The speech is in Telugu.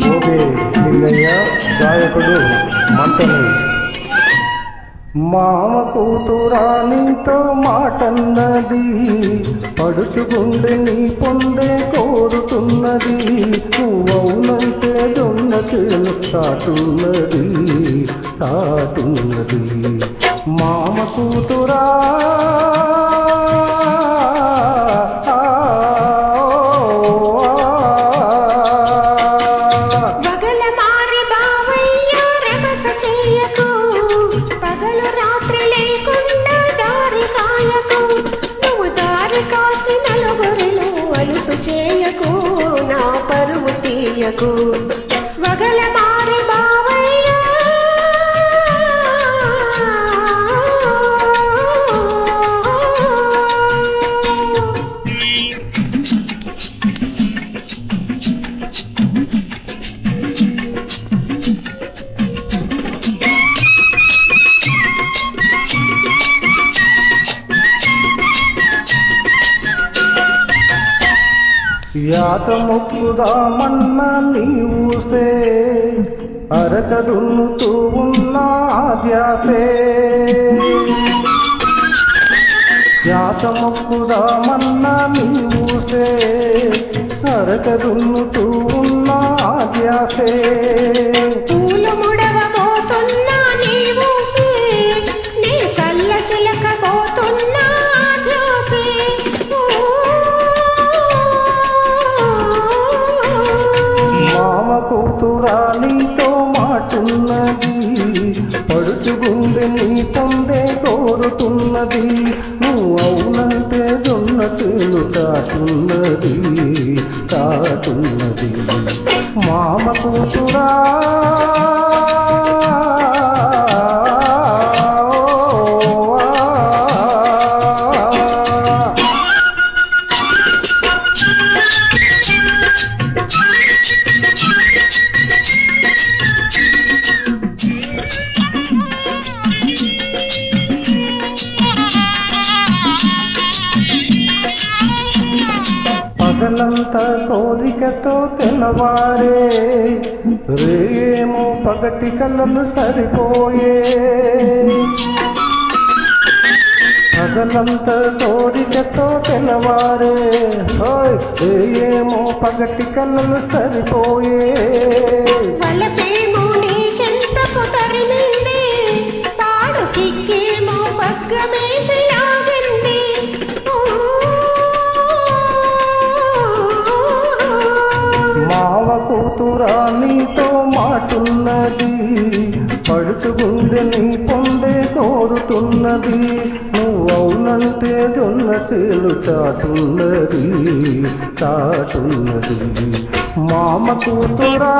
ఓకే లింగయ్య గాయకుడు మంటని మామ కూతురా నీతో మాటన్నది పడుచుగుండె నీ పొందే కోరుతున్నది నువ్వవునంటే దొన్న చేను తాటున్నది మామ కూతురా చేయకు నా పరువు తీయకు వగల మారి బావయ్య యాత మొక్కుదామన్న నీవుసే అరక దున్నుతూ ఉన్న ధ్యాసే యాత మొక్కుదామన్న నీవుసే అరక దున్నుతూ ఉన్న ధ్యాసే పూలు ముడవబోతున్నా నీవుసే నీ చల్ల చిలకబోతున్నా ధ్యాసే కూతురా నీతో మాటున్నది పడుచుగుండె నీ పొందే కోరుతున్నది నువ్వు అవునంటే జొన్న చేను చాటున్నది మామ కూతురా పగలంతా కోరికతో తెల్లవారే రేమో పగటి కళ్ళలు సరిపోయే పగలంతా కోరికతో తెల్లవారే ఏమో పగటి కళ్ళలు సరిపోయే వలపేమో నీ చెంతకు తరిమింది పాడు సిక్కేమో పగ్గమేసి లాగింది మావ కూతురా నీతో మాటున్నది పడుచుగుండె నీ పొందే కోరుతున్నది నువ్వవునంటే జొన్న చేలు చాటున్నది మామ కూతురా